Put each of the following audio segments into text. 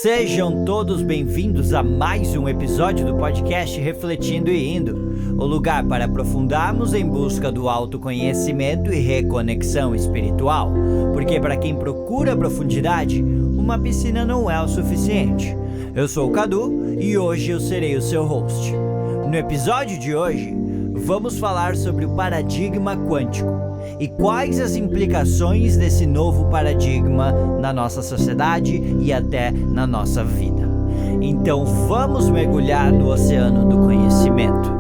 Sejam todos bem-vindos a mais um episódio do podcast Refletindo e Indo, o lugar para aprofundarmos em busca do autoconhecimento e reconexão espiritual, porque para quem procura profundidade, uma piscina não é o suficiente. Eu sou o Cadu e hoje eu serei o seu host. No episódio de hoje, vamos falar sobre o paradigma quântico e quais as implicações desse novo paradigma na nossa sociedade e até na nossa vida. Então vamos mergulhar no oceano do conhecimento.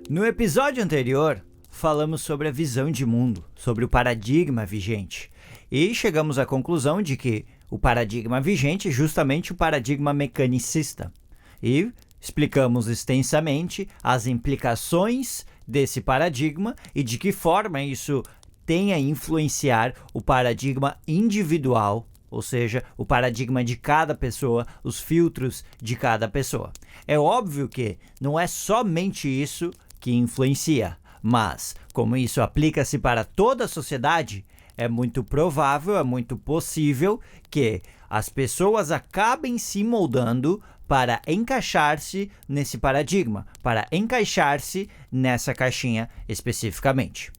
No episódio anterior, falamos sobre a visão de mundo, sobre o paradigma vigente, e chegamos à conclusão de que o paradigma vigente é justamente o paradigma mecanicista. E explicamos extensamente as implicações desse paradigma e de que forma isso tem a influenciar o paradigma individual, ou seja, o paradigma de cada pessoa, os filtros de cada pessoa. É óbvio que não é somente isso que influencia, mas como isso aplica-se para toda a sociedade, é muito provável, é muito possível que as pessoas acabem se moldando para encaixar-se nesse paradigma, para encaixar-se nessa caixinha especificamente.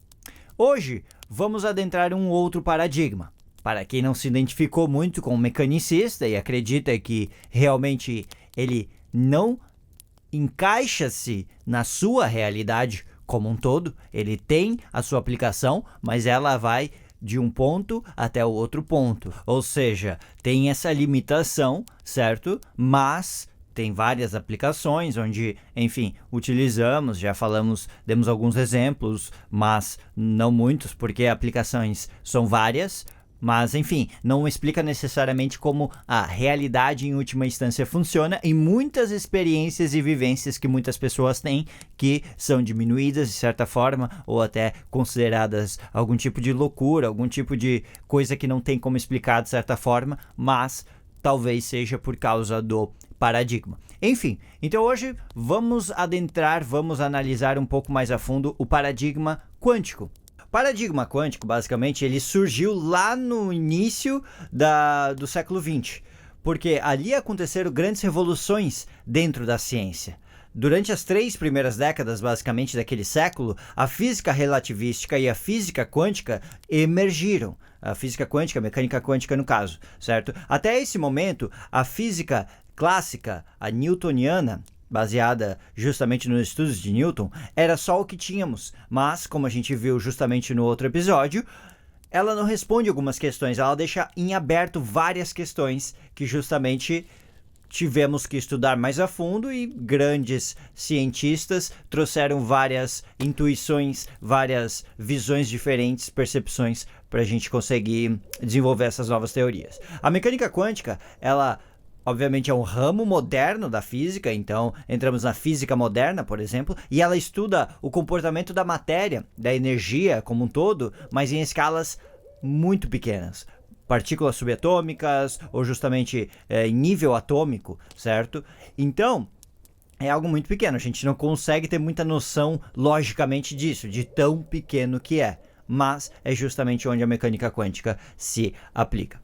Hoje, vamos adentrar um outro paradigma. Para quem não se identificou muito com o mecanicista e acredita que realmente ele não encaixa-se na sua realidade como um todo, ele tem a sua aplicação, mas ela vai de um ponto até o outro ponto. Ou seja, tem essa limitação, certo? Mas tem várias aplicações onde, enfim, utilizamos, já falamos, demos alguns exemplos, mas não muitos, porque aplicações são várias. Mas, enfim, não explica necessariamente como a realidade em última instância funciona e muitas experiências e vivências que muitas pessoas têm que são diminuídas de certa forma ou até consideradas algum tipo de loucura, algum tipo de coisa que não tem como explicar de certa forma, mas talvez seja por causa do paradigma. Enfim, então hoje vamos analisar um pouco mais a fundo o paradigma quântico. Paradigma quântico, basicamente, ele surgiu lá no início do século XX, porque ali aconteceram grandes revoluções dentro da ciência. Durante as 3 primeiras décadas, basicamente, daquele século, a física relativística e a física quântica emergiram. A física quântica, a mecânica quântica no caso, certo? Até esse momento, a física clássica, a newtoniana, baseada justamente nos estudos de Newton, era só o que tínhamos. Mas, como a gente viu justamente no outro episódio, ela não responde algumas questões, ela deixa em aberto várias questões que justamente tivemos que estudar mais a fundo e grandes cientistas trouxeram várias intuições, várias visões diferentes, percepções para a gente conseguir desenvolver essas novas teorias. A mecânica quântica, ela obviamente é um ramo moderno da física, então entramos na física moderna, por exemplo, e ela estuda o comportamento da matéria, da energia como um todo, mas em escalas muito pequenas. Partículas subatômicas ou justamente em nível atômico, certo? Então, é algo muito pequeno, a gente não consegue ter muita noção logicamente disso, de tão pequeno que é, mas é justamente onde a mecânica quântica se aplica.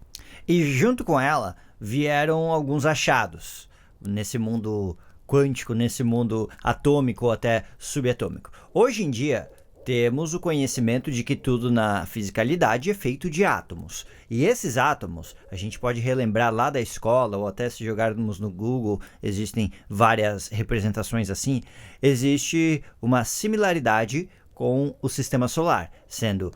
E junto com ela vieram alguns achados nesse mundo quântico, nesse mundo atômico ou até subatômico. Hoje em dia, temos o conhecimento de que tudo na fisicalidade é feito de átomos. E esses átomos, a gente pode relembrar lá da escola ou até se jogarmos no Google, existem várias representações assim, existe uma similaridade com o sistema solar, sendo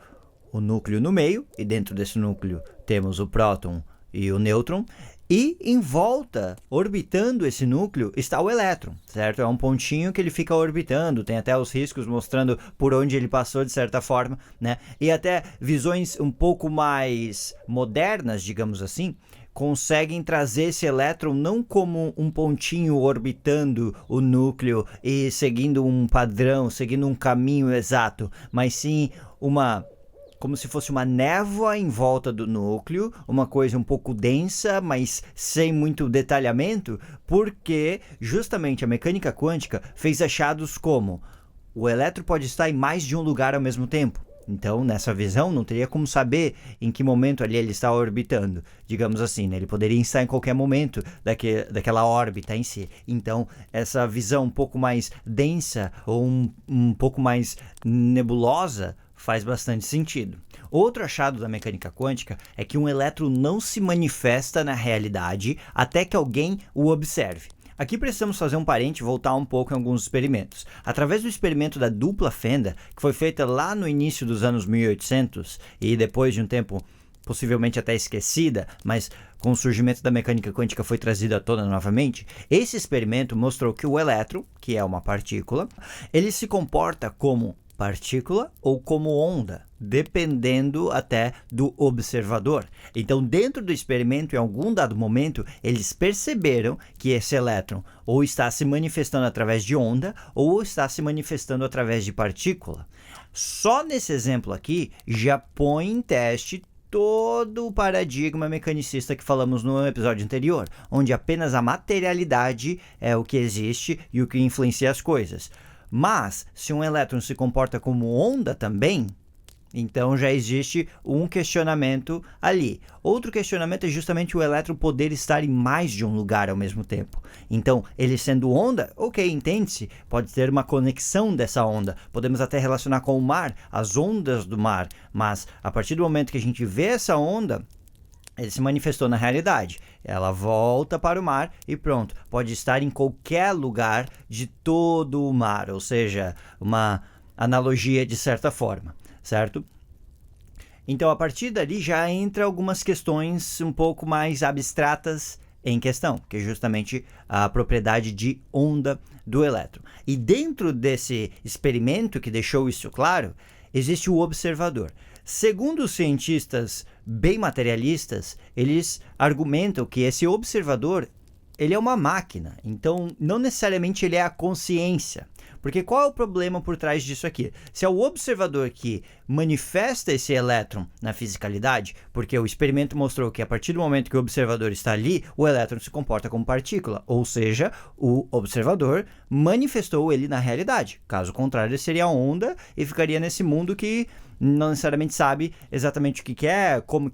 o núcleo no meio, e dentro desse núcleo temos o próton e o nêutron, e em volta, orbitando esse núcleo, está o elétron, certo? É um pontinho que ele fica orbitando, tem até os riscos mostrando por onde ele passou de certa forma, né? E até visões um pouco mais modernas, digamos assim, conseguem trazer esse elétron não como um pontinho orbitando o núcleo e seguindo um padrão, seguindo um caminho exato, mas sim como se fosse uma névoa em volta do núcleo, uma coisa um pouco densa, mas sem muito detalhamento, porque justamente a mecânica quântica fez achados como o elétron pode estar em mais de um lugar ao mesmo tempo. Então, nessa visão, não teria como saber em que momento ali ele está orbitando, digamos assim, né? Ele poderia estar em qualquer momento daquela órbita em si. Então, essa visão um pouco mais densa ou um pouco mais nebulosa faz bastante sentido. Outro achado da mecânica quântica é que um elétron não se manifesta na realidade até que alguém o observe. Aqui precisamos fazer um parente e voltar um pouco em alguns experimentos. Através do experimento da dupla fenda, que foi feita lá no início dos anos 1800 e depois de um tempo possivelmente até esquecida, mas com o surgimento da mecânica quântica foi trazida à tona novamente, esse experimento mostrou que o elétron, que é uma partícula, ele se comporta como partícula ou como onda, dependendo até do observador. Então, dentro do experimento, em algum dado momento, eles perceberam que esse elétron ou está se manifestando através de onda ou está se manifestando através de partícula. Só nesse exemplo aqui, já põe em teste todo o paradigma mecanicista que falamos no episódio anterior, onde apenas a materialidade é o que existe e o que influencia as coisas. Mas, se um elétron se comporta como onda também, então já existe um questionamento ali. Outro questionamento é justamente o elétron poder estar em mais de um lugar ao mesmo tempo. Então, ele sendo onda, ok, entende-se, pode ter uma conexão dessa onda. Podemos até relacionar com o mar, as ondas do mar. Mas, a partir do momento que a gente vê essa onda, ele se manifestou na realidade. Ela volta para o mar e pronto. Pode estar em qualquer lugar de todo o mar. Ou seja, uma analogia de certa forma, certo? Então, a partir dali já entra algumas questões um pouco mais abstratas em questão, que é justamente a propriedade de onda do elétron. E dentro desse experimento que deixou isso claro, existe o observador. Segundo os cientistas bem materialistas, eles argumentam que esse observador, ele é uma máquina, então não necessariamente ele é a consciência. Porque qual é o problema por trás disso aqui? Se é o observador que manifesta esse elétron na fisicalidade, porque o experimento mostrou que a partir do momento que o observador está ali, o elétron se comporta como partícula, ou seja, o observador manifestou ele na realidade. Caso contrário, ele seria onda e ficaria nesse mundo que não necessariamente sabe exatamente o que é, como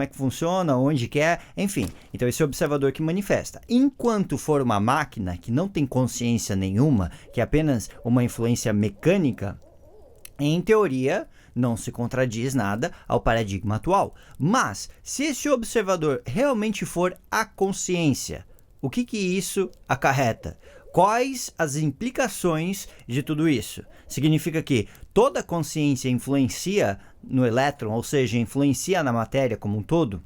é que funciona, onde que é, enfim. Então, esse é o observador que manifesta. Enquanto for uma máquina que não tem consciência nenhuma, que é apenas uma influência mecânica, em teoria, não se contradiz nada ao paradigma atual. Mas, se esse observador realmente for a consciência, o que isso acarreta? Quais as implicações de tudo isso? Significa que toda consciência influencia no elétron, ou seja, influencia na matéria como um todo?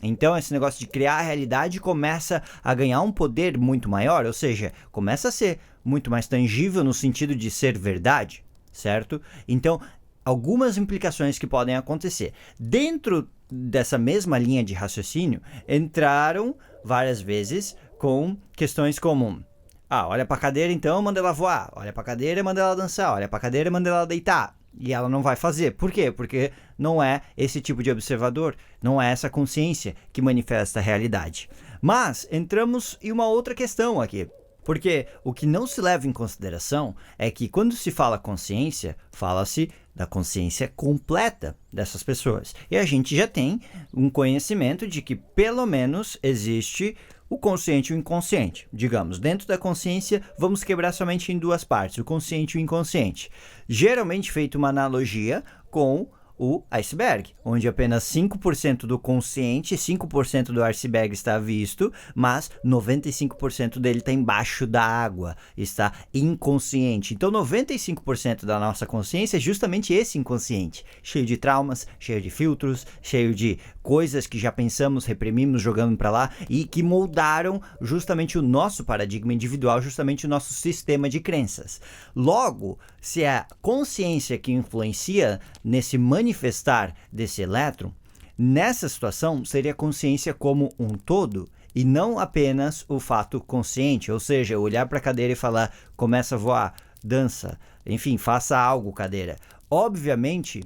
Então esse negócio de criar a realidade começa a ganhar um poder muito maior, ou seja, começa a ser muito mais tangível no sentido de ser verdade, certo? Então, algumas implicações que podem acontecer. Dentro dessa mesma linha de raciocínio, entraram várias vezes com questões como: olha pra cadeira então, manda ela voar. Olha pra cadeira, manda ela dançar. Olha pra cadeira, manda ela deitar. E ela não vai fazer. Por quê? Porque não é esse tipo de observador, não é essa consciência que manifesta a realidade. Mas entramos em uma outra questão aqui. Porque o que não se leva em consideração é que quando se fala consciência, fala-se da consciência completa dessas pessoas. E a gente já tem um conhecimento de que pelo menos existe o consciente e o inconsciente. Digamos, dentro da consciência, vamos quebrar somente em duas partes, o consciente e o inconsciente. Geralmente feito uma analogia com o iceberg, onde apenas 5% do consciente, 5% do iceberg está visto, mas 95% dele está embaixo da água, está inconsciente. Então, 95% da nossa consciência é justamente esse inconsciente, cheio de traumas, cheio de filtros, cheio de coisas que já pensamos, reprimimos, jogamos para lá e que moldaram justamente o nosso paradigma individual, justamente o nosso sistema de crenças. Logo, se é a consciência que influencia nesse manifestar desse elétron, nessa situação seria a consciência como um todo e não apenas o fato consciente, ou seja, olhar para a cadeira e falar: começa a voar, dança, enfim, faça algo, cadeira. Obviamente,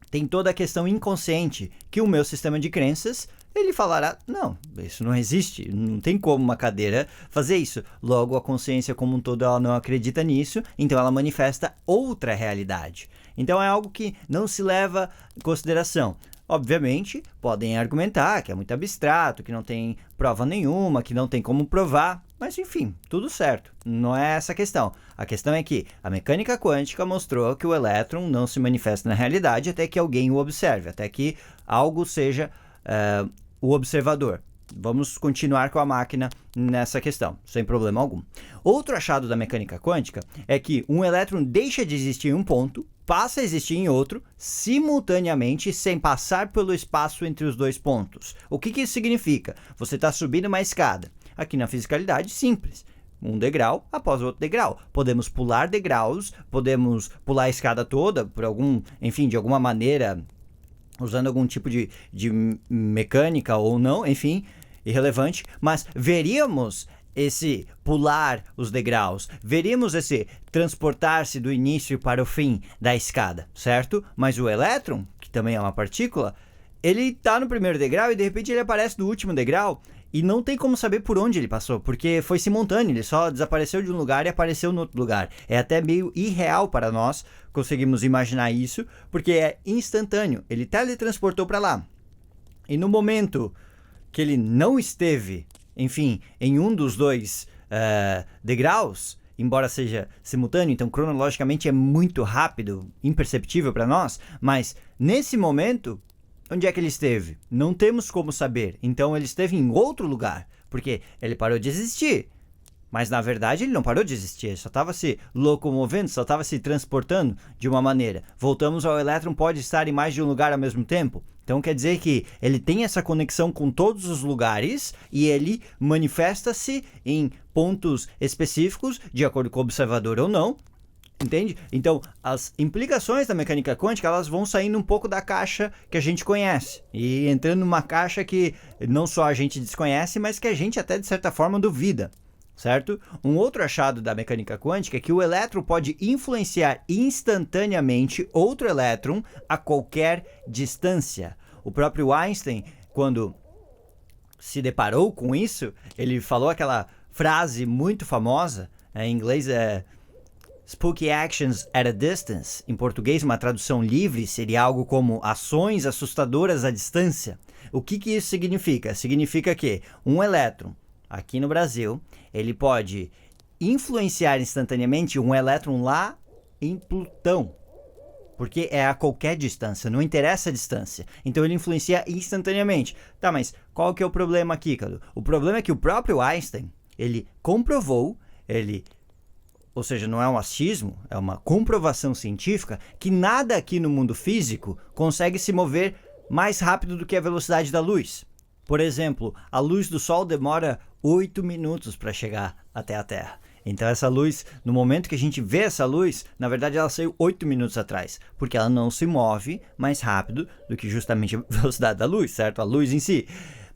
tem toda a questão inconsciente que o meu sistema de crenças, ele falará: não, isso não existe, não tem como uma cadeira fazer isso. Logo, a consciência como um todo, ela não acredita nisso, então ela manifesta outra realidade. Então é algo que não se leva em consideração. Obviamente, podem argumentar que é muito abstrato, que não tem prova nenhuma, que não tem como provar, mas enfim, tudo certo. Não é essa a questão. A questão é que a mecânica quântica mostrou que o elétron não se manifesta na realidade até que alguém o observe, até que algo seja o observador. Vamos continuar com a máquina nessa questão, sem problema algum. Outro achado da mecânica quântica é que um elétron deixa de existir em um ponto, passa a existir em outro, simultaneamente, sem passar pelo espaço entre os dois pontos. O que isso significa? Você está subindo uma escada. Aqui na fisicalidade, simples. Um degrau após o outro degrau. Podemos pular degraus, podemos pular a escada toda, de alguma maneira, usando algum tipo de mecânica ou não, enfim, irrelevante, mas veríamos esse pular os degraus, veríamos esse transportar-se do início para o fim da escada, certo? Mas o elétron, que também é uma partícula, ele está no primeiro degrau e de repente ele aparece no último degrau e não tem como saber por onde ele passou, porque foi simultâneo, ele só desapareceu de um lugar e apareceu no outro lugar. É até meio irreal para nós conseguirmos imaginar isso, porque é instantâneo, ele teletransportou para lá. E no momento que ele não esteve, enfim, em um dos dois degraus, embora seja simultâneo, então cronologicamente é muito rápido, imperceptível para nós, mas nesse momento, onde é que ele esteve? Não temos como saber. Então ele esteve em outro lugar, porque ele parou de existir. Mas na verdade ele não parou de existir, ele só estava se locomovendo, só estava se transportando de uma maneira. Voltamos ao elétron, pode estar em mais de um lugar ao mesmo tempo. Então quer dizer que ele tem essa conexão com todos os lugares e ele manifesta-se em pontos específicos, de acordo com o observador ou não. Entende? Então, as implicações da mecânica quântica, elas vão saindo um pouco da caixa que a gente conhece e entrando numa caixa que não só a gente desconhece, mas que a gente até de certa forma duvida, certo? Um outro achado da mecânica quântica é que o elétron pode influenciar instantaneamente outro elétron a qualquer distância. O próprio Einstein, quando se deparou com isso, ele falou aquela frase muito famosa, em inglês é Spooky actions at a distance. Em português, uma tradução livre seria algo como ações assustadoras à distância. O que isso significa? Significa que um elétron, aqui no Brasil, ele pode influenciar instantaneamente um elétron lá em Plutão. Porque é a qualquer distância, não interessa a distância. Então ele influencia instantaneamente. Tá, mas qual que é o problema aqui, Cadu? O problema é que o próprio Einstein, ele comprovou, ou seja, não é um achismo, é uma comprovação científica, que nada aqui no mundo físico consegue se mover mais rápido do que a velocidade da luz. Por exemplo, a luz do Sol demora 8 minutos para chegar até a Terra. Então essa luz, no momento que a gente vê essa luz, na verdade ela saiu 8 minutos atrás, porque ela não se move mais rápido do que justamente a velocidade da luz, certo? A luz em si.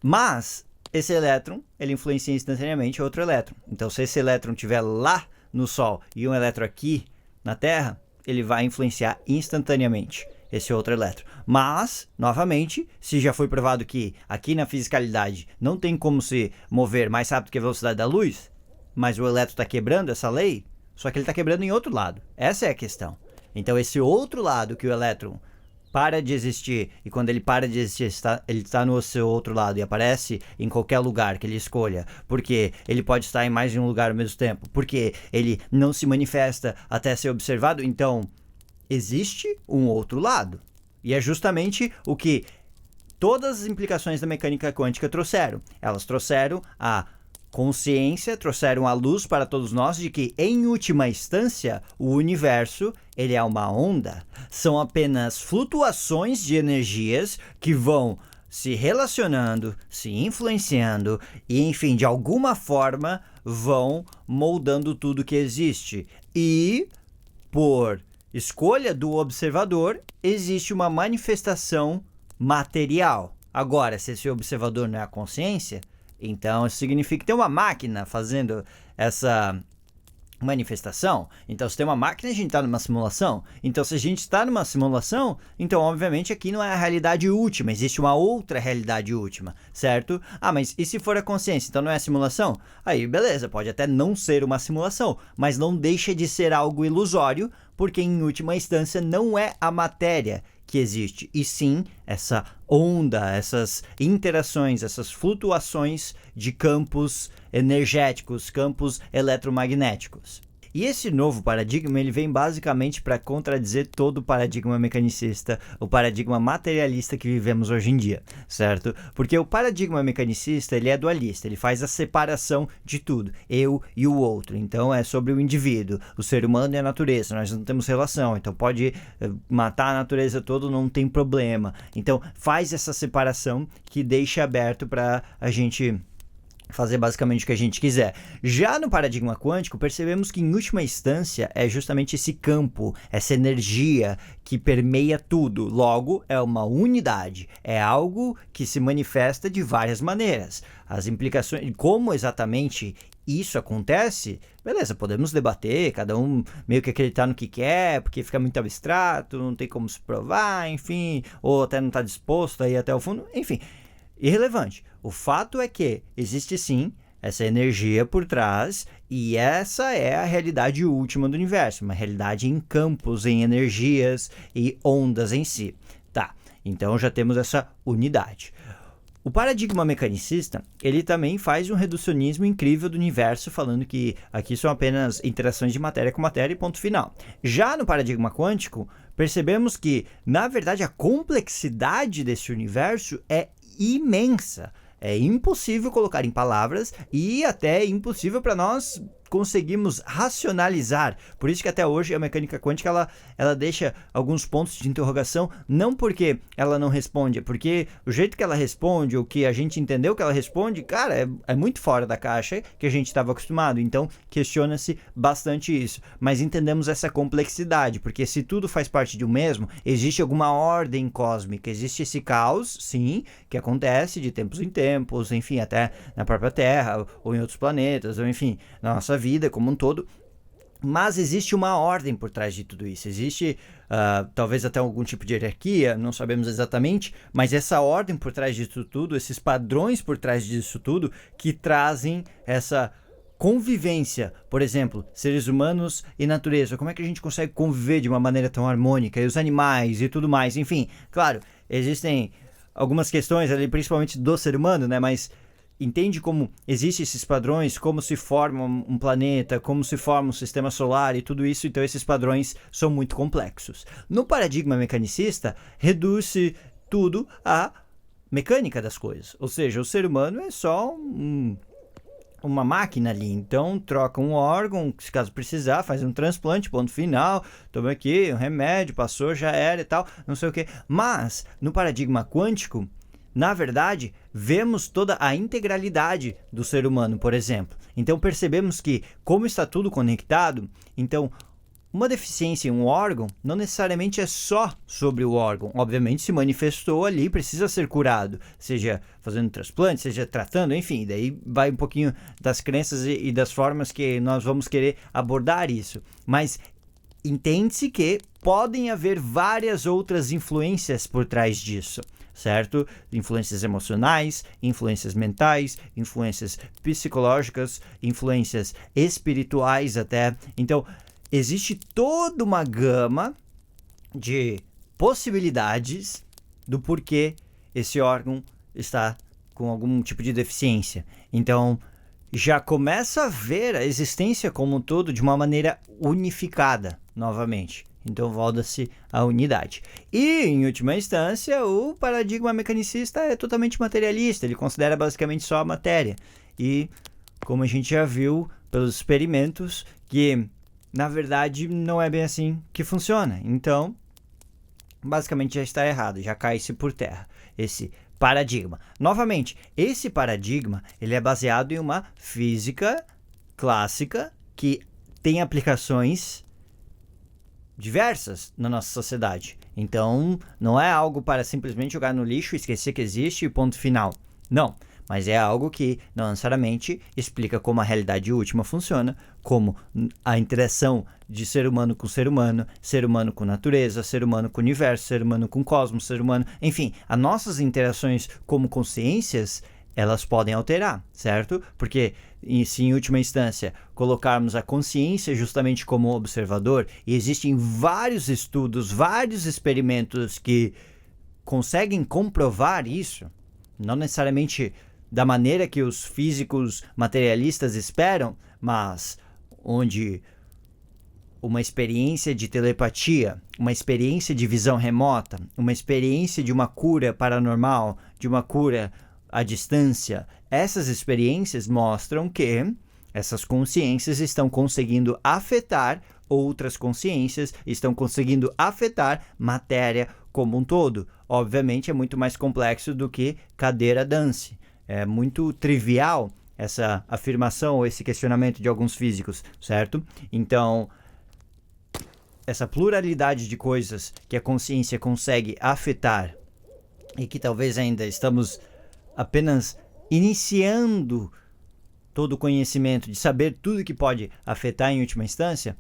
Mas esse elétron, ele influencia instantaneamente outro elétron. Então se esse elétron estiver lá no Sol e um elétron aqui na Terra, ele vai influenciar instantaneamente esse outro elétron. Mas, novamente, se já foi provado que aqui na fisicalidade não tem como se mover mais rápido que a velocidade da luz, mas o elétron está quebrando essa lei, só que ele está quebrando em outro lado. Essa é a questão. Então, esse outro lado que o elétron para de existir, e quando ele para de existir, ele está no seu outro lado e aparece em qualquer lugar que ele escolha, porque ele pode estar em mais de um lugar ao mesmo tempo, porque ele não se manifesta até ser observado, então existe um outro lado. E é justamente o que todas as implicações da mecânica quântica trouxeram. Elas trouxeram a consciência, trouxeram a luz para todos nós de que, em última instância, o universo ele é uma onda. São apenas flutuações de energias que vão se relacionando, se influenciando e, enfim, de alguma forma vão moldando tudo que existe. E, por escolha do observador, existe uma manifestação material. Agora, se esse observador não é a consciência, então isso significa que tem uma máquina fazendo essa manifestação. Então, se tem uma máquina, a gente está numa simulação. Então, se a gente está numa simulação, então, obviamente, aqui não é a realidade última. Existe uma outra realidade última, certo? Ah, mas e se for a consciência? Então, não é a simulação? Aí, beleza, pode até não ser uma simulação, mas não deixa de ser algo ilusório, porque, em última instância, não é a matéria que existe, e sim essa onda, essas interações, essas flutuações de campos energéticos, campos eletromagnéticos. E esse novo paradigma, ele vem basicamente para contradizer todo o paradigma mecanicista, o paradigma materialista que vivemos hoje em dia, certo? Porque o paradigma mecanicista, ele é dualista, ele faz a separação de tudo, eu e o outro. Então, é sobre o indivíduo, o ser humano e a natureza, nós não temos relação, então pode matar a natureza toda, não tem problema. Então, faz essa separação que deixa aberto para a gente fazer basicamente o que a gente quiser. Já no paradigma quântico, percebemos que, em última instância, é justamente esse campo, essa energia que permeia tudo. Logo, é uma unidade, é algo que se manifesta de várias maneiras. As implicações, como exatamente isso acontece, beleza, podemos debater, cada um meio que acreditar no que quer, porque fica muito abstrato, não tem como se provar, enfim, ou até não está disposto a ir até o fundo, enfim, irrelevante. O fato é que existe sim essa energia por trás e essa é a realidade última do universo, uma realidade em campos, em energias e ondas em si. Tá, então já temos essa unidade. O paradigma mecanicista, ele também faz um reducionismo incrível do universo, falando que aqui são apenas interações de matéria com matéria e ponto final. Já no paradigma quântico, percebemos que, na verdade, a complexidade desse universo é imensa. É impossível colocar em palavras e até impossível para nós conseguirmos racionalizar. Por isso que até hoje a mecânica quântica ela deixa alguns pontos de interrogação, não porque ela não responde, é porque o jeito que ela responde, o que a gente entendeu que ela responde, cara, é muito fora da caixa que a gente estava acostumado. Então, questiona-se bastante isso. Mas entendemos essa complexidade, porque se tudo faz parte de um mesmo, existe alguma ordem cósmica, existe esse caos, sim, que acontece de tempos em tempos, enfim, até na própria Terra, ou em outros planetas, ou enfim, na nossa vida como um todo, mas existe uma ordem por trás de tudo isso, existe talvez até algum tipo de hierarquia, não sabemos exatamente, mas essa ordem por trás disso tudo, esses padrões por trás disso tudo, que trazem essa convivência, por exemplo, seres humanos e natureza, como é que a gente consegue conviver de uma maneira tão harmônica, e os animais e tudo mais, enfim, claro, existem algumas questões ali, principalmente do ser humano, né, mas entende como existem esses padrões, como se forma um planeta, como se forma um sistema solar e tudo isso, então esses padrões são muito complexos. No paradigma mecanicista, reduz-se tudo à mecânica das coisas, ou seja, o ser humano é só uma máquina ali, então troca um órgão, se caso precisar, faz um transplante, ponto final, toma aqui um remédio, passou, já era e tal, não sei o que. Mas, no paradigma quântico, na verdade, vemos toda a integralidade do ser humano, por exemplo. Então, percebemos que, como está tudo conectado, então, uma deficiência em um órgão não necessariamente é só sobre o órgão. Obviamente, se manifestou ali, precisa ser curado, seja fazendo transplante, seja tratando, enfim, daí vai um pouquinho das crenças e das formas que nós vamos querer abordar isso. Mas entende-se que podem haver várias outras influências por trás disso, certo? Influências emocionais, influências mentais, influências psicológicas, influências espirituais até. Então, existe toda uma gama de possibilidades do porquê esse órgão está com algum tipo de deficiência. Então, já começa a ver a existência como um todo de uma maneira unificada, novamente. Então, volta-se à unidade. E, em última instância, o paradigma mecanicista é totalmente materialista. Ele considera basicamente só a matéria. E, como a gente já viu pelos experimentos, que, na verdade, não é bem assim que funciona. Então, basicamente já está errado, já cai-se por terra esse paradigma. Novamente, esse paradigma ele é baseado em uma física clássica que tem aplicações diversas na nossa sociedade. Então, não é algo para simplesmente jogar no lixo, esquecer que existe e ponto final. Não. mas é algo que não necessariamente explica como a realidade última funciona, como a interação de ser humano com natureza, ser humano com o universo, ser humano com o cosmos, ser humano... Enfim, as nossas interações como consciências, elas podem alterar, certo? Porque, se em última instância colocarmos a consciência justamente como observador, e existem vários estudos, vários experimentos que conseguem comprovar isso, não necessariamente da maneira que os físicos materialistas esperam, mas onde uma experiência de telepatia, uma experiência de visão remota, uma experiência de uma cura paranormal, de uma cura à distância, essas experiências mostram que essas consciências estão conseguindo afetar outras consciências, estão conseguindo afetar matéria como um todo. Obviamente é muito mais complexo do que cadeira dance. É muito trivial essa afirmação ou esse questionamento de alguns físicos, certo? Então, essa pluralidade de coisas que a consciência consegue afetar e que talvez ainda estamos apenas iniciando todo o conhecimento de saber tudo que pode afetar em última instância,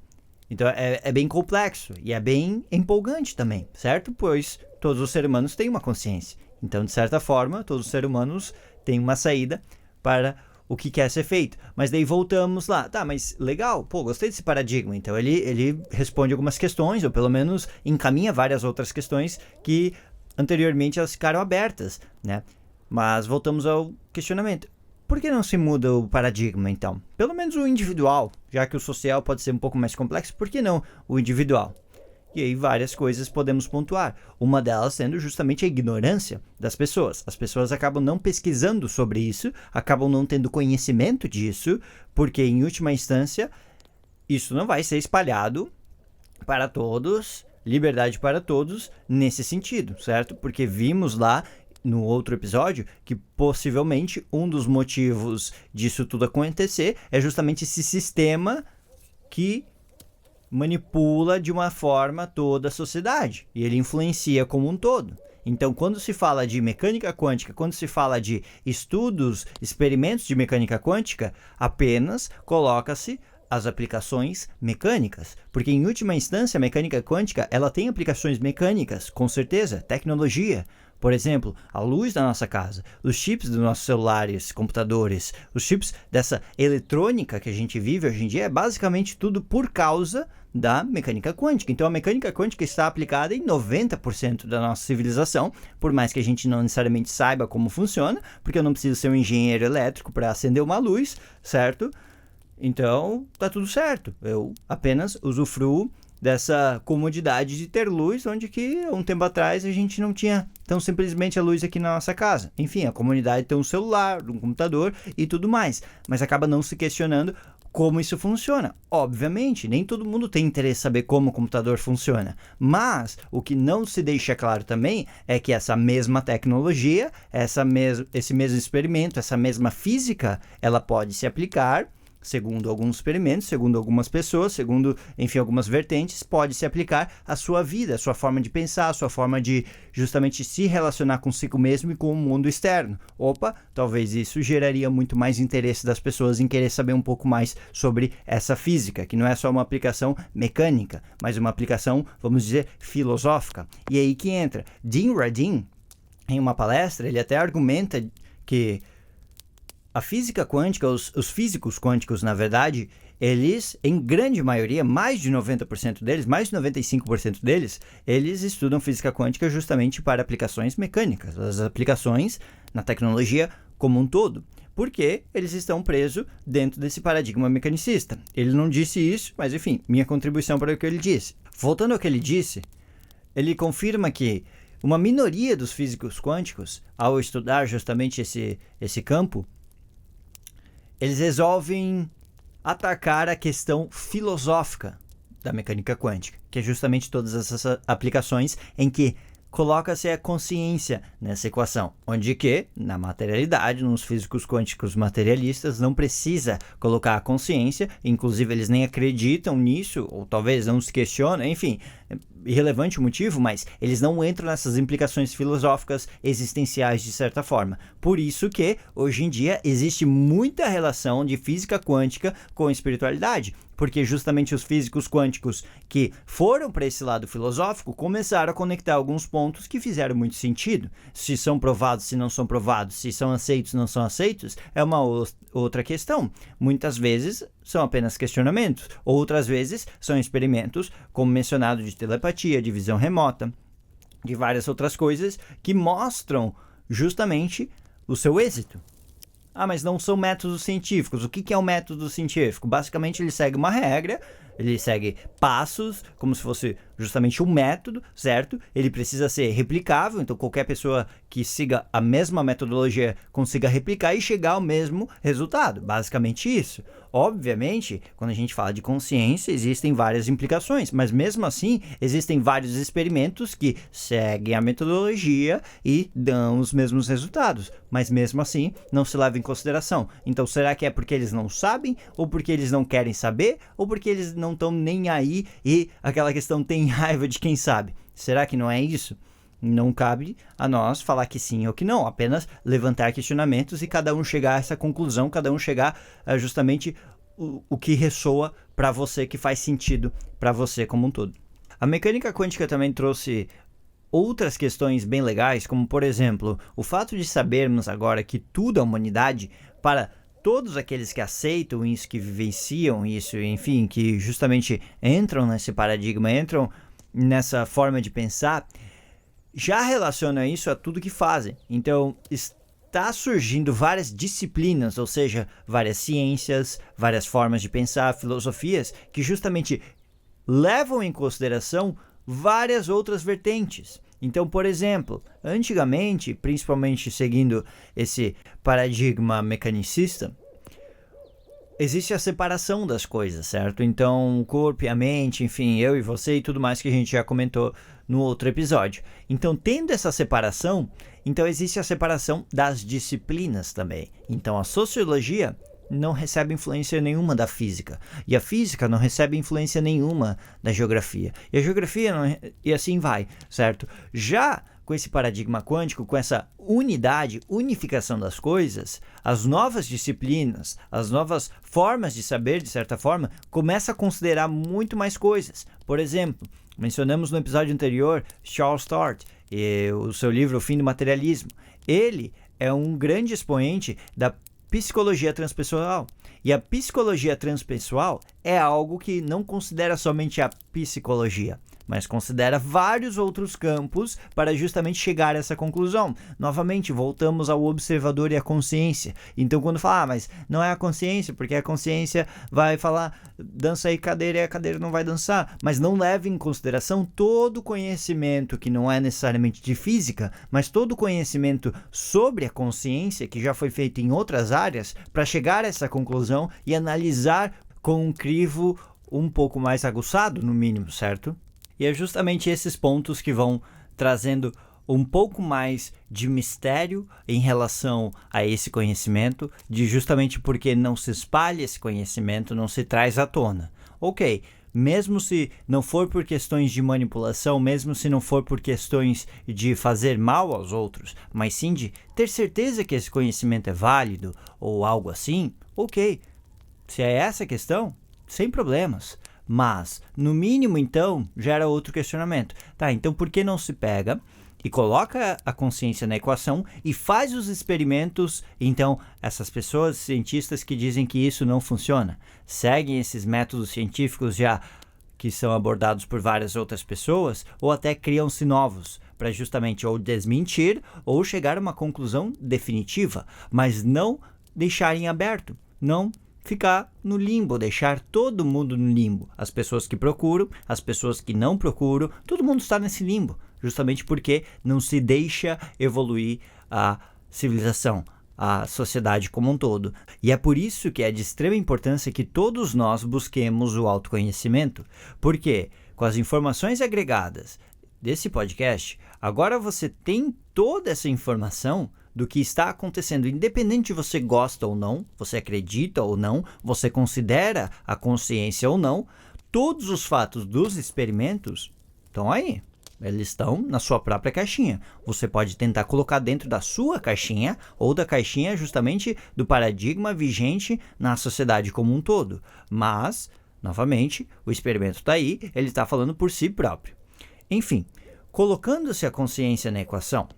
então é bem complexo e é bem empolgante também, certo? Pois todos os seres humanos têm uma consciência. Então, de certa forma, todos os seres humanos têm uma saída para o que quer ser feito. Mas daí voltamos lá. Tá, mas legal, pô, gostei desse paradigma. Então ele responde algumas questões, ou pelo menos encaminha várias outras questões que anteriormente elas ficaram abertas, né? Mas voltamos ao questionamento. Por que não se muda o paradigma, então? Pelo menos o individual, já que o social pode ser um pouco mais complexo, por que não o individual? E aí várias coisas podemos pontuar. Uma delas sendo justamente a ignorância das pessoas. As pessoas acabam não pesquisando sobre isso, acabam não tendo conhecimento disso, porque em última instância isso não vai ser espalhado para todos, liberdade para todos, nesse sentido, certo? Porque vimos lá no outro episódio que possivelmente um dos motivos disso tudo acontecer é justamente esse sistema que manipula de uma forma toda a sociedade e ele influencia como um todo. Então, quando se fala de mecânica quântica, quando se fala de estudos, experimentos de mecânica quântica, apenas coloca-se as aplicações mecânicas, porque em última instância a mecânica quântica ela tem aplicações mecânicas, com certeza, tecnologia. Por exemplo, a luz da nossa casa, os chips dos nossos celulares, computadores, os chips dessa eletrônica que a gente vive hoje em dia é basicamente tudo por causa da mecânica quântica. Então a mecânica quântica está aplicada em 90% da nossa civilização, por mais que a gente não necessariamente saiba como funciona, porque eu não preciso ser um engenheiro elétrico para acender uma luz, certo? Então tá tudo certo, eu apenas usufruo dessa comodidade de ter luz, onde que um tempo atrás a gente não tinha tão simplesmente a luz aqui na nossa casa. Enfim, a comunidade tem um celular, um computador e tudo mais, mas acaba não se questionando como isso funciona. Obviamente, nem todo mundo tem interesse em saber como o computador funciona, mas o que não se deixa claro também é que essa mesma tecnologia, esse mesmo experimento, essa mesma física, ela pode se aplicar, segundo alguns experimentos, segundo algumas pessoas, segundo, enfim, algumas vertentes, pode se aplicar à sua vida, à sua forma de pensar, à sua forma de justamente se relacionar consigo mesmo e com o mundo externo. Opa, talvez isso geraria muito mais interesse das pessoas em querer saber um pouco mais sobre essa física, que não é só uma aplicação mecânica, mas uma aplicação, vamos dizer, filosófica. E aí que entra. Dean Radin, em uma palestra, ele até argumenta que a física quântica, os físicos quânticos, na verdade, eles, em grande maioria, mais de 90% deles, mais de 95% deles, eles estudam física quântica justamente para aplicações mecânicas, as aplicações na tecnologia como um todo, porque eles estão presos dentro desse paradigma mecanicista. Ele não disse isso, mas enfim, minha contribuição para o que ele disse. Voltando ao que ele disse, ele confirma que uma minoria dos físicos quânticos, ao estudar justamente esse campo, eles resolvem atacar a questão filosófica da mecânica quântica, que é justamente todas essas aplicações em que coloca-se a consciência nessa equação, onde que, na materialidade, nos físicos quânticos materialistas, não precisa colocar a consciência, inclusive eles nem acreditam nisso, ou talvez não se questionam, enfim, irrelevante o motivo, mas eles não entram nessas implicações filosóficas existenciais de certa forma. Por isso que, hoje em dia, existe muita relação de física quântica com espiritualidade, porque justamente os físicos quânticos que foram para esse lado filosófico começaram a conectar alguns pontos que fizeram muito sentido. Se são provados, se não são provados, se são aceitos, não são aceitos, é uma outra questão. Muitas vezes são apenas questionamentos, outras vezes são experimentos, como mencionado, de telepatia, de visão remota, de várias outras coisas que mostram justamente o seu êxito. Ah, mas não são métodos científicos. O que é um método científico? Basicamente, ele segue uma regra, ele segue passos, como se fosse justamente um método, certo? Ele precisa ser replicável, então qualquer pessoa que siga a mesma metodologia consiga replicar e chegar ao mesmo resultado. Basicamente isso. Obviamente, quando a gente fala de consciência, existem várias implicações, mas mesmo assim, existem vários experimentos que seguem a metodologia e dão os mesmos resultados, mas mesmo assim, não se leva em consideração. Então, será que é porque eles não sabem, ou porque eles não querem saber, ou porque eles não estão nem aí e aquela questão tem raiva de quem sabe? Será que não é isso? Não cabe a nós falar que sim ou que não, apenas levantar questionamentos e cada um chegar a essa conclusão, cada um chegar a justamente o que ressoa para você, que faz sentido para você como um todo. A mecânica quântica também trouxe outras questões bem legais, como por exemplo, o fato de sabermos agora que tudo é humanidade, para todos aqueles que aceitam isso, que vivenciam isso, enfim, que justamente entram nesse paradigma, entram nessa forma de pensar, já relaciona isso a tudo que fazem. Então, está surgindo várias disciplinas, ou seja, várias ciências, várias formas de pensar, filosofias, que justamente levam em consideração várias outras vertentes. Então, por exemplo, antigamente, principalmente seguindo esse paradigma mecanicista, existe a separação das coisas, certo? Então, o corpo e a mente, enfim, eu e você e tudo mais que a gente já comentou no outro episódio. Então, tendo essa separação, então existe a separação das disciplinas também. Então, a sociologia não recebe influência nenhuma da física, e a física não recebe influência nenhuma da geografia, e a geografia não, e assim vai, certo? Já com esse paradigma quântico, com essa unificação das coisas, as novas disciplinas, as novas formas de saber, de certa forma, começam a considerar muito mais coisas. Por exemplo, mencionamos no episódio anterior Charles Sturt e o seu livro O Fim do Materialismo. Ele é um grande expoente da psicologia transpessoal. E a psicologia transpessoal é algo que não considera somente a psicologia, mas considera vários outros campos para justamente chegar a essa conclusão. Novamente, voltamos ao observador e à consciência. Então, quando fala, mas não é a consciência, porque a consciência vai falar, dança aí cadeira, e a cadeira não vai dançar, mas não leva em consideração todo o conhecimento que não é necessariamente de física, mas todo o conhecimento sobre a consciência que já foi feito em outras áreas para chegar a essa conclusão e analisar com um crivo um pouco mais aguçado, no mínimo, certo? E é justamente esses pontos que vão trazendo um pouco mais de mistério em relação a esse conhecimento, de justamente porque não se espalha esse conhecimento, não se traz à tona. Ok, mesmo se não for por questões de manipulação, mesmo se não for por questões de fazer mal aos outros, mas sim de ter certeza que esse conhecimento é válido ou algo assim, ok. Se é essa a questão, sem problemas. Mas, no mínimo, então, gera outro questionamento. Tá, então por que não se pega e coloca a consciência na equação e faz os experimentos? Então, essas pessoas, cientistas que dizem que isso não funciona, seguem esses métodos científicos já que são abordados por várias outras pessoas, ou até criam-se novos, para justamente ou desmentir ou chegar a uma conclusão definitiva, mas não deixarem aberto, não ficar no limbo, deixar todo mundo no limbo. As pessoas que procuram, as pessoas que não procuram, todo mundo está nesse limbo, justamente porque não se deixa evoluir a civilização, a sociedade como um todo. E é por isso que é de extrema importância que todos nós busquemos o autoconhecimento, porque com as informações agregadas desse podcast, agora você tem toda essa informação do que está acontecendo, independente de você gosta ou não, você acredita ou não, você considera a consciência ou não, todos os fatos dos experimentos estão aí. Eles estão na sua própria caixinha. Você pode tentar colocar dentro da sua caixinha ou da caixinha justamente do paradigma vigente na sociedade como um todo. Mas, novamente, o experimento está aí, ele está falando por si próprio. Enfim, colocando-se a consciência na equação,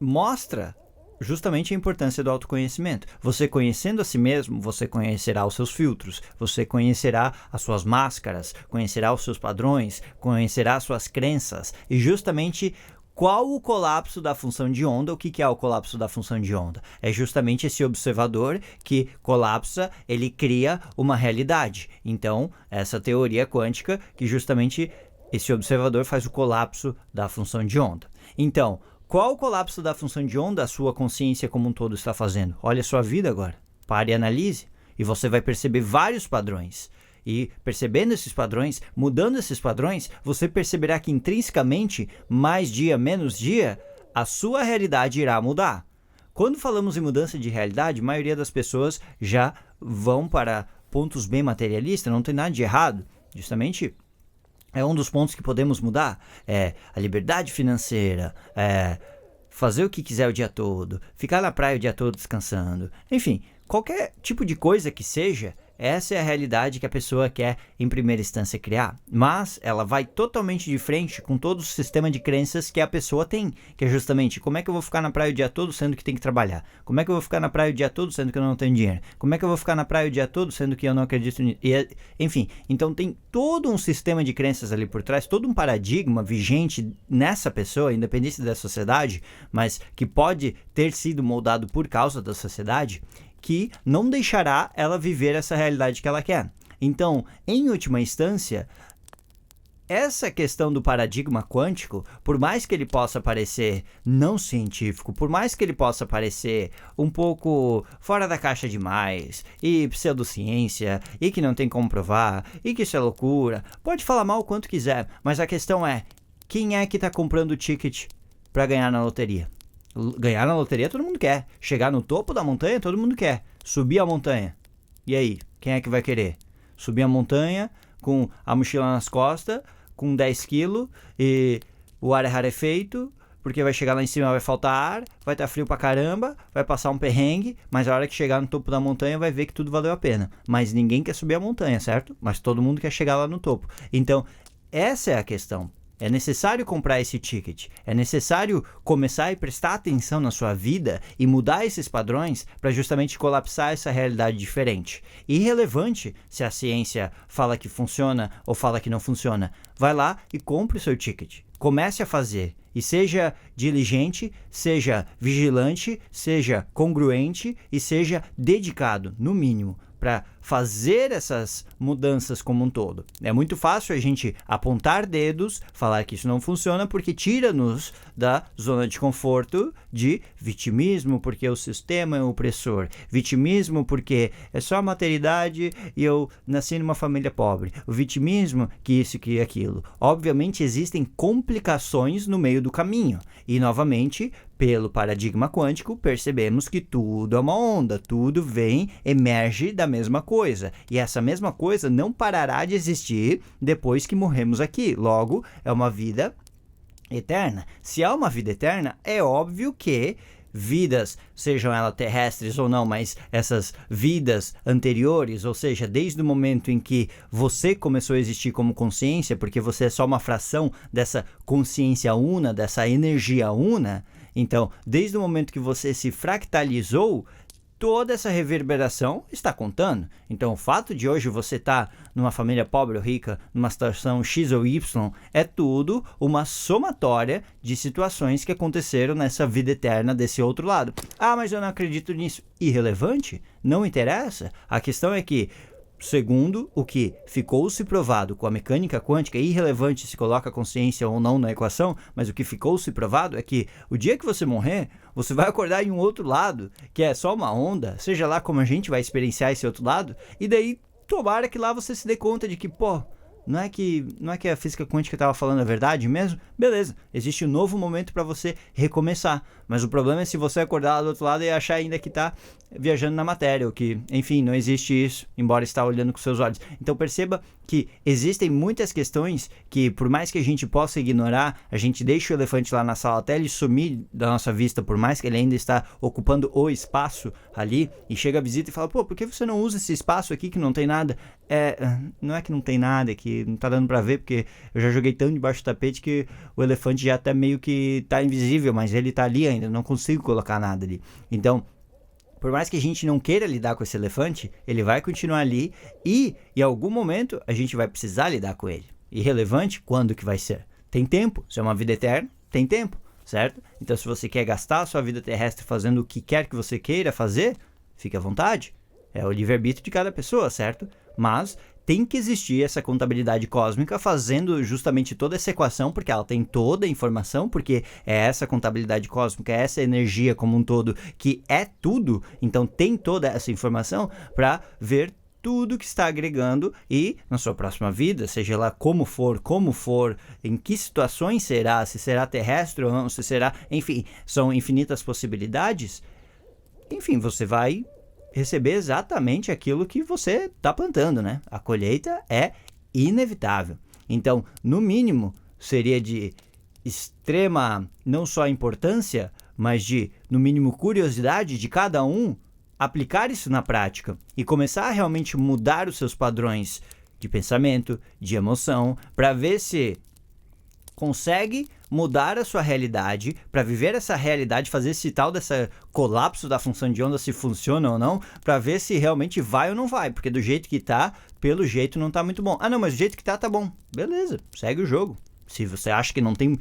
mostra justamente a importância do autoconhecimento. Você conhecendo a si mesmo, você conhecerá os seus filtros, você conhecerá as suas máscaras, conhecerá os seus padrões, conhecerá as suas crenças e justamente qual o colapso da função de onda. O que é o colapso da função de onda? É justamente esse observador que colapsa, ele cria uma realidade. Então, essa teoria quântica que justamente esse observador faz o colapso da função de onda. Então, qual o colapso da função de onda a sua consciência como um todo está fazendo? Olha a sua vida agora. Pare e analise. E você vai perceber vários padrões. E percebendo esses padrões, mudando esses padrões, você perceberá que intrinsecamente, mais dia, menos dia, a sua realidade irá mudar. Quando falamos em mudança de realidade, a maioria das pessoas já vão para pontos bem materialistas, não tem nada de errado. Justamente é um dos pontos que podemos mudar, é a liberdade financeira, fazer o que quiser o dia todo, ficar na praia o dia todo descansando, enfim, qualquer tipo de coisa que seja, essa é a realidade que a pessoa quer em primeira instância criar, mas ela vai totalmente de frente com todo o sistema de crenças que a pessoa tem, que é justamente como é que eu vou ficar na praia o dia todo sendo que tem que trabalhar, como é que eu vou ficar na praia o dia todo sendo que eu não tenho dinheiro, como é que eu vou ficar na praia o dia todo sendo que eu não acredito nisso, enfim, então tem todo um sistema de crenças ali por trás, todo um paradigma vigente nessa pessoa, independente da sociedade, mas que pode ter sido moldado por causa da sociedade, que não deixará ela viver essa realidade que ela quer. Então, em última instância, essa questão do paradigma quântico, por mais que ele possa parecer não científico, por mais que ele possa parecer um pouco fora da caixa demais, e pseudociência, e que não tem como provar, e que isso é loucura, pode falar mal o quanto quiser, mas a questão é, quem é que está comprando o ticket para ganhar na loteria? Ganhar na loteria todo mundo quer. Chegar no topo da montanha todo mundo quer. Subir a montanha. E aí? Quem é que vai querer? Subir a montanha com a mochila nas costas, com 10 quilos e o ar é rarefeito, porque vai chegar lá em cima vai faltar ar, vai estar frio pra caramba, vai passar um perrengue, mas a hora que chegar no topo da montanha vai ver que tudo valeu a pena. Mas ninguém quer subir a montanha, certo? Mas todo mundo quer chegar lá no topo. Então, essa é a questão. É necessário comprar esse ticket, é necessário começar a prestar atenção na sua vida e mudar esses padrões para justamente colapsar essa realidade diferente. Irrelevante se a ciência fala que funciona ou fala que não funciona. Vai lá e compre o seu ticket. Comece a fazer e seja diligente, seja vigilante, seja congruente e seja dedicado, no mínimo, para fazer essas mudanças como um todo. É muito fácil a gente apontar dedos, falar que isso não funciona, porque tira-nos da zona de conforto de vitimismo, porque o sistema é opressor. Vitimismo porque é só a maternidade e eu nasci numa família pobre. O vitimismo que isso, que aquilo. Obviamente existem complicações no meio do caminho. E, novamente, pelo paradigma quântico, percebemos que tudo é uma onda, tudo vem, emerge da mesma coisa. E essa mesma coisa não parará de existir depois que morremos aqui. Logo, é uma vida eterna. Se há uma vida eterna, é óbvio que vidas, sejam elas terrestres ou não, mas essas vidas anteriores, ou seja, desde o momento em que você começou a existir como consciência, porque você é só uma fração dessa consciência una, dessa energia una, então, desde o momento que você se fractalizou, toda essa reverberação está contando. Então, o fato de hoje você estar numa família pobre ou rica, numa situação X ou Y, é tudo uma somatória de situações que aconteceram nessa vida eterna desse outro lado. Ah, mas eu não acredito nisso. Irrelevante? Não interessa. A questão é que, segundo o que ficou-se provado com a mecânica quântica, é irrelevante se coloca a consciência ou não na equação, mas o que ficou-se provado é que o dia que você morrer, você vai acordar em um outro lado, que é só uma onda, seja lá como a gente vai experienciar esse outro lado, e daí tomara que lá você se dê conta de que, pô, não é que a física quântica estava falando a verdade mesmo? Beleza, existe um novo momento para você recomeçar. Mas o problema é se você acordar lá do outro lado e achar ainda que está viajando na matéria, ou que, enfim, não existe isso, embora está olhando com seus olhos. Então perceba que existem muitas questões que, por mais que a gente possa ignorar, a gente deixa o elefante lá na sala até ele sumir da nossa vista, por mais que ele ainda está ocupando o espaço ali, e chega a visita e fala, pô, por que você não usa esse espaço aqui que não tem nada? Não é que não tem nada, é que não tá dando pra ver, porque eu já joguei tão debaixo do tapete que o elefante já até meio que tá invisível, mas ele tá ali ainda, não consigo colocar nada ali. Então, por mais que a gente não queira lidar com esse elefante, ele vai continuar ali e, em algum momento, a gente vai precisar lidar com ele. Irrelevante, quando que vai ser? Tem tempo. Se é uma vida eterna, tem tempo, certo? Então, se você quer gastar a sua vida terrestre fazendo o que quer que você queira fazer, fique à vontade. É o livre-arbítrio de cada pessoa, certo? Mas tem que existir essa contabilidade cósmica fazendo justamente toda essa equação, porque ela tem toda a informação, porque é essa contabilidade cósmica, é essa energia como um todo, que é tudo, então tem toda essa informação para ver tudo que está agregando e na sua próxima vida, seja lá como for, em que situações será, se será terrestre ou não, se será, enfim, são infinitas possibilidades, enfim, você vai receber exatamente aquilo que você está plantando, né? A colheita é inevitável. Então, no mínimo, seria de extrema, não só importância, mas de, no mínimo, curiosidade de cada um aplicar isso na prática e começar a realmente mudar os seus padrões de pensamento, de emoção, para ver se consegue mudar a sua realidade, para viver essa realidade, fazer esse tal dessa colapso da função de onda, se funciona ou não, para ver se realmente vai ou não vai, porque do jeito que tá, pelo jeito não tá muito bom. Ah não, mas do jeito que tá bom. Beleza, segue o jogo. Se você acha que não tem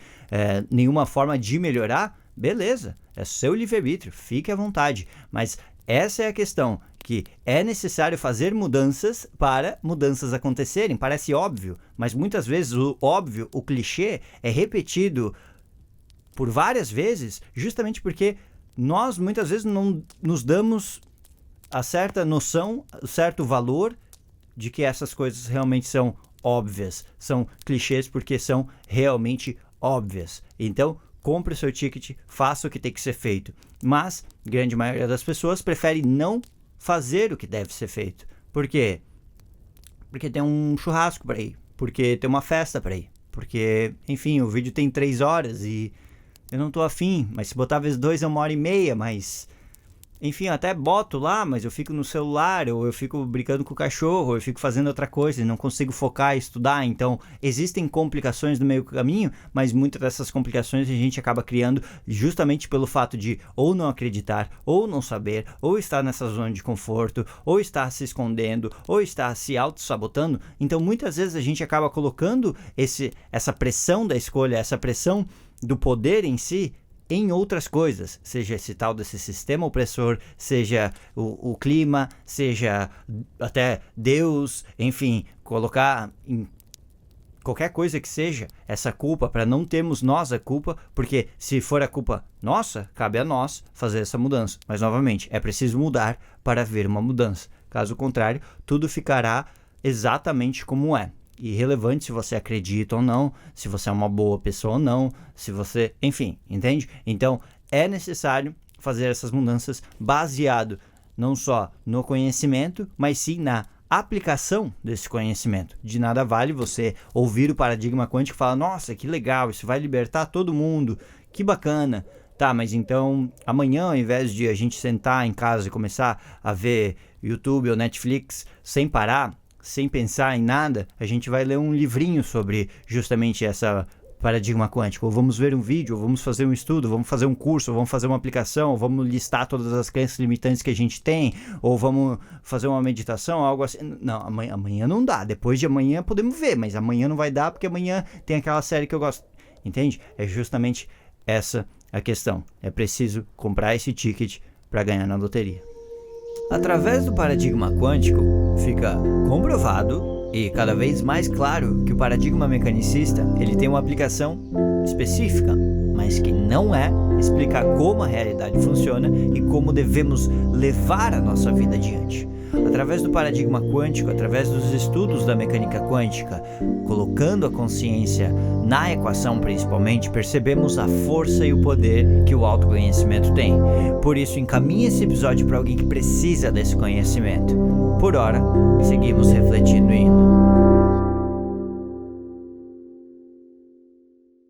nenhuma forma de melhorar, beleza, é seu livre-arbítrio, fique à vontade. Mas essa é a questão, que é necessário fazer mudanças para mudanças acontecerem. Parece óbvio, mas muitas vezes o óbvio, o clichê, é repetido por várias vezes, justamente porque nós muitas vezes não nos damos a certa noção, certo valor de que essas coisas realmente são óbvias. São clichês porque são realmente óbvias. Então, compre o seu ticket, faça o que tem que ser feito. Mas, grande maioria das pessoas prefere não fazer o que deve ser feito. Por quê? Porque tem um churrasco para ir. Porque tem uma festa para ir. Porque, enfim, o vídeo tem 3 horas e eu não tô afim. Mas se botar vezes 2 é 1h30, mas... Enfim, eu até boto lá, mas eu fico no celular, ou eu fico brincando com o cachorro, ou eu fico fazendo outra coisa e não consigo focar e estudar. Então, existem complicações no meio do caminho, mas muitas dessas complicações a gente acaba criando justamente pelo fato de ou não acreditar, ou não saber, ou estar nessa zona de conforto, ou estar se escondendo, ou estar se auto-sabotando. Então, muitas vezes a gente acaba colocando essa pressão da escolha, essa pressão do poder em si, em outras coisas, seja esse tal desse sistema opressor, seja o clima, seja até Deus, enfim, colocar em qualquer coisa que seja essa culpa para não termos nós a culpa, porque se for a culpa nossa, cabe a nós fazer essa mudança. Mas novamente, é preciso mudar para haver uma mudança. Caso contrário, tudo ficará exatamente como é. Irrelevante se você acredita ou não, se você é uma boa pessoa ou não, se você... Enfim, entende? Então, é necessário fazer essas mudanças baseado não só no conhecimento, mas sim na aplicação desse conhecimento. De nada vale você ouvir o paradigma quântico e falar, nossa, que legal, isso vai libertar todo mundo, que bacana. Tá, mas então amanhã, ao invés de a gente sentar em casa e começar a ver YouTube ou Netflix sem parar, sem pensar em nada, a gente vai ler um livrinho sobre justamente essa paradigma quântico, ou vamos ver um vídeo, ou vamos fazer um estudo, vamos fazer um curso, ou vamos fazer uma aplicação, ou vamos listar todas as crenças limitantes que a gente tem, ou vamos fazer uma meditação, algo assim. Não, amanhã não dá, depois de amanhã podemos ver, mas amanhã não vai dar porque amanhã tem aquela série que eu gosto, entende? É justamente essa a questão, é preciso comprar esse ticket para ganhar na loteria. Através do paradigma quântico, fica comprovado e cada vez mais claro que o paradigma mecanicista ele tem uma aplicação específica, mas que não é explicar como a realidade funciona e como devemos levar a nossa vida adiante. Através do paradigma quântico, através dos estudos da mecânica quântica, colocando a consciência na equação principalmente, percebemos a força e o poder que o autoconhecimento tem. Por isso, encaminhe esse episódio para alguém que precisa desse conhecimento. Por hora, seguimos refletindo e indo.